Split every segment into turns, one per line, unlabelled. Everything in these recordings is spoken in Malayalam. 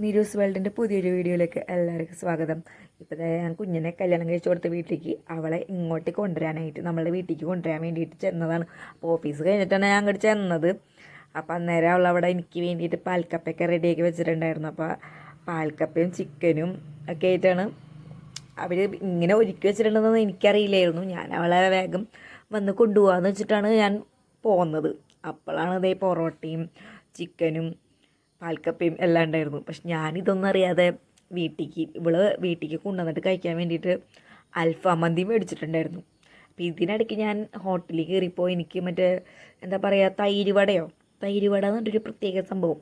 നീരൂസ് വേൾഡിൻ്റെ പുതിയൊരു വീഡിയോയിലേക്ക് എല്ലാവർക്കും സ്വാഗതം. ഇപ്പോൾ ഞാൻ കുഞ്ഞിനെ കല്യാണം കഴിച്ച് കൊടുത്ത വീട്ടിലേക്ക് അവളെ ഇങ്ങോട്ട് കൊണ്ടുവരാനായിട്ട് നമ്മളുടെ വീട്ടിലേക്ക് കൊണ്ടുവരാൻ വേണ്ടിയിട്ട് ചെന്നതാണ്. അപ്പോൾ ഓഫീസ് കഴിഞ്ഞിട്ടാണ് ഞാൻ അങ്ങോട്ട് ചെന്നത്. അപ്പോൾ അന്നേരം അവളവിടെ എനിക്ക് വേണ്ടിയിട്ട് പാൽക്കപ്പയൊക്കെ റെഡിയാക്കി വെച്ചിട്ടുണ്ടായിരുന്നു. അപ്പോൾ പാൽക്കപ്പയും ചിക്കനും ഒക്കെ ആയിട്ടാണ് അവർ ഇങ്ങനെ ഒരുക്കി വെച്ചിട്ടുണ്ടെന്ന് എനിക്കറിയില്ലായിരുന്നു. ഞാൻ അവളെ വേഗം വന്ന് കൊണ്ടുപോകാമെന്ന് വെച്ചിട്ടാണ് ഞാൻ പോകുന്നത്. അപ്പോഴാണ് ഇതേ പൊറോട്ടയും ചിക്കനും പാൽക്കപ്പയും എല്ലാം ഉണ്ടായിരുന്നു. പക്ഷെ ഞാനിതൊന്നും അറിയാതെ വീട്ടിലേക്ക് കൊണ്ടുവന്നിട്ട് കഴിക്കാൻ വേണ്ടിയിട്ട് അൽഫാം മന്തി മേടിച്ചിട്ടുണ്ടായിരുന്നു. അപ്പോൾ ഇതിനിടയ്ക്ക് ഞാൻ ഹോട്ടലിൽ കയറിയപ്പോൾ എനിക്ക് മറ്റേ എന്താ പറയുക തൈര് വട എന്ന് പറഞ്ഞൊരു പ്രത്യേക സംഭവം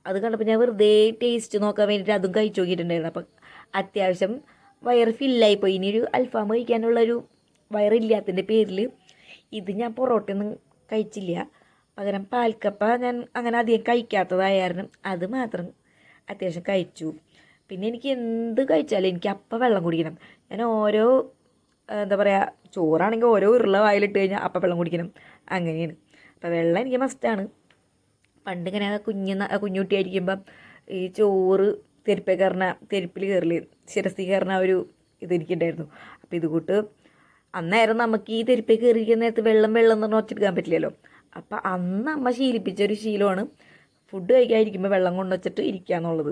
അത് കണ്ടപ്പോൾ ഞാൻ വെറുതെ ടേസ്റ്റ് നോക്കാൻ വേണ്ടിയിട്ട് അതും കഴിച്ചു നോക്കിയിട്ടുണ്ടായിരുന്നു. അപ്പം അത്യാവശ്യം വയറ് ഫില്ലായിപ്പോയി. ഇനിയൊരു അൽഫാം കഴിക്കാനുള്ളൊരു വയറില്ലാത്തതിൻ്റെ പേരിൽ ഇത് ഞാൻ പൊറോട്ടയൊന്നും കഴിച്ചില്ല. പകരം പാൽക്കപ്പ ഞാൻ അങ്ങനെ അധികം കഴിക്കാത്തതായിരുന്നു. അത് മാത്രം അത്യാവശ്യം കഴിച്ചു. പിന്നെ എനിക്ക് എന്ത് കഴിച്ചാലും എനിക്ക് അപ്പം വെള്ളം കുടിക്കണം. ഞാൻ ഓരോ എന്താ പറയുക ചോറാണെങ്കിൽ ഓരോ ഉരുള വായിലിട്ട് കഴിഞ്ഞാൽ അപ്പം വെള്ളം കുടിക്കണം, അങ്ങനെയാണ്. അപ്പോൾ വെള്ളം എനിക്ക് മസ്റ്റാണ്. പണ്ട് ഇങ്ങനെ കുഞ്ഞുകുട്ടിയായിരിക്കുമ്പം ഈ ചോറ് തെരുപ്പിൽ കയറില്ല, ശിരസിൽ കയറുന്ന ഒരു ഇതെനിക്കുണ്ടായിരുന്നു. അപ്പോൾ ഇതുകൂട്ട് അന്നായിരുന്നു നമുക്ക് ഈ തെരുപ്പിൽ കയറിയിരിക്കുന്ന നേരത്ത് വെള്ളം എന്ന് പറഞ്ഞാൽ ഒച്ചെടുക്കാൻ പറ്റില്ലല്ലോ. അപ്പം അന്ന് അമ്മ ശീലിപ്പിച്ചൊരു ശീലമാണ് ഫുഡ് കഴിക്കാതിരിക്കുമ്പോൾ വെള്ളം കൊണ്ടുവച്ചിട്ട് ഇരിക്കുക എന്നുള്ളത്.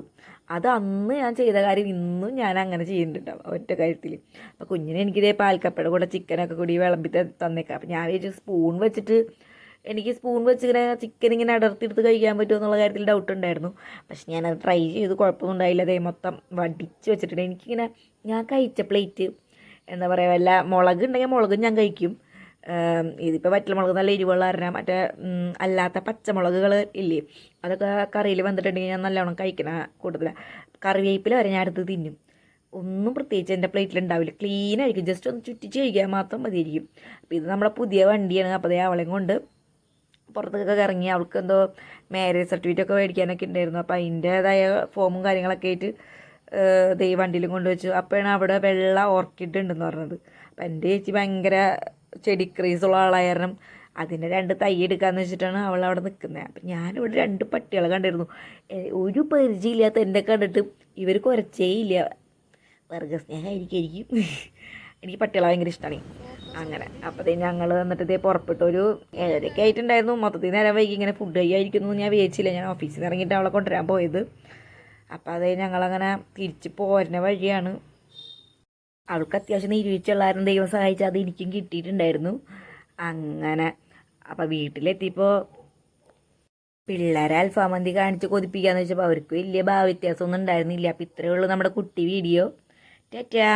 അത് അന്ന് ഞാൻ ചെയ്ത കാര്യം ഇന്നും ഞാൻ അങ്ങനെ ചെയ്യുന്നുണ്ടാവും ഒറ്റ കാര്യത്തിൽ. അപ്പോൾ കുഞ്ഞിനെ എനിക്കിതേ പാൽക്കപ്പയുടെ കൂടെ ചിക്കനൊക്കെ കൂടി വിളമ്പി തന്നേക്കാം. അപ്പം ഞാൻ വിചാരിച്ചു സ്പൂൺ വെച്ച് ഇങ്ങനെ ചിക്കൻ ഇങ്ങനെ അടർത്തിയെടുത്ത് കഴിക്കാൻ പറ്റുമോ എന്നുള്ള കാര്യത്തിൽ ഡൗട്ട് ഉണ്ടായിരുന്നു. പക്ഷെ ഞാനത് ട്രൈ ചെയ്ത് കുഴപ്പമൊന്നും ഉണ്ടായില്ല. അതേ മൊത്തം വടിച്ച് വെച്ചിട്ടുണ്ട്. എനിക്കിങ്ങനെ ഞാൻ കഴിച്ച പ്ലേറ്റ് എന്താ പറയുക, വല്ല മുളക് ഉണ്ടെങ്കിൽ മുളകും ഞാൻ കഴിക്കും. ഇതിപ്പോൾ വറ്റൽമുളക് നല്ല എരിവുള്ള കാരണം മറ്റേ അല്ലാത്ത പച്ചമുളകുകൾ ഇല്ലേ, അതൊക്കെ കറിയിൽ വന്നിട്ടുണ്ടെങ്കിൽ ഞാൻ നല്ലോണം കഴിക്കണ കൂടുതലാണ്. കറിവേപ്പില വരെ ഞാൻ അടുത്ത് തിന്നും. ഒന്നും പ്രത്യേകിച്ച് എൻ്റെ പ്ലേറ്റിൽ ഉണ്ടാവില്ല, ക്ലീൻ ആയിരിക്കും. ജസ്റ്റ് ഒന്ന് ചുറ്റിച്ച് കഴിക്കാൻ മാത്രം മതിയായിരിക്കും. അപ്പോൾ ഇത് നമ്മളെ പുതിയ വണ്ടിയാണ്. അപ്പോൾ അതേ അവളെയും കൊണ്ട് പുറത്തേക്കൊക്കെ ഇറങ്ങി അവൾക്ക് എന്തോ മാരേജ് സർട്ടിഫിക്കറ്റ് ഒക്കെ മേടിക്കാനൊക്കെ ഉണ്ടായിരുന്നു. അപ്പോൾ അതിൻ്റേതായ ഫോമും കാര്യങ്ങളൊക്കെ ആയിട്ട് ദൈ വണ്ടിയിലും കൊണ്ടുവച്ചു. അപ്പോഴാണ് അവിടെ വെള്ള ഓർക്കിഡ് ഉണ്ടെന്ന് പറഞ്ഞത്. അപ്പം എൻ്റെ ചേച്ചി ഭയങ്കര ചെടി ക്രേസുള്ള ആളായ കാരണം അതിൻ്റെ 2 തൈ എടുക്കാമെന്ന് വെച്ചിട്ടാണ് അവൾ അവിടെ നിൽക്കുന്നത്. അപ്പം ഞാനിവിടെ 2 പട്ടികളെ കണ്ടിരുന്നു. ഒരു പരിചയമില്ലാത്ത എന്നെ കണ്ടിട്ട് ഇവർ കുരച്ചേ ഇല്ല. വർഗസ്നേഹമായിരിക്കും. എനിക്ക് പട്ടികളെ ഭയങ്കര ഇഷ്ടമാണ് അങ്ങനെ. അപ്പോഴത്തേ ഞങ്ങൾ വന്നിട്ട് ഇതേ പുറപ്പെട്ടു. ഒരു 7:30 ആയിട്ടുണ്ടായിരുന്നു. മൊത്തത്തിൽ നേരം വൈകി. ഇങ്ങനെ ഫുഡ് കഴിക്കാതിരിക്കുന്നു ഞാൻ വിചാരിച്ചില്ല. ഞാൻ ഓഫീസിൽ നിന്ന് ഇറങ്ങിയിട്ട് അവളെ കൊണ്ടുവരാൻ പോയത്. അപ്പോൾ അതേ ഞങ്ങളങ്ങനെ തിരിച്ച് പോരുന്ന വഴിയാണ്. അവൾക്ക് അത്യാവശ്യം നീരുവീഴ്ചയുള്ളായിരുന്നു. ദൈവം സഹായിച്ചാൽ അത് എനിക്കും കിട്ടിയിട്ടുണ്ടായിരുന്നു. അങ്ങനെ അപ്പോൾ വീട്ടിലെത്തിയപ്പോൾ പിള്ളേരെ അൽഫാം മന്തി കാണിച്ച് കൊതിപ്പിക്കാന്ന് വെച്ചപ്പോൾ അവർക്ക് വലിയ ഭാവ വ്യത്യാസമൊന്നും ഉണ്ടായിരുന്നില്ല. അപ്പോൾ ഇത്രയേ ഉള്ളൂ നമ്മുടെ കുട്ടി വീഡിയോ. ടാറ്റാ.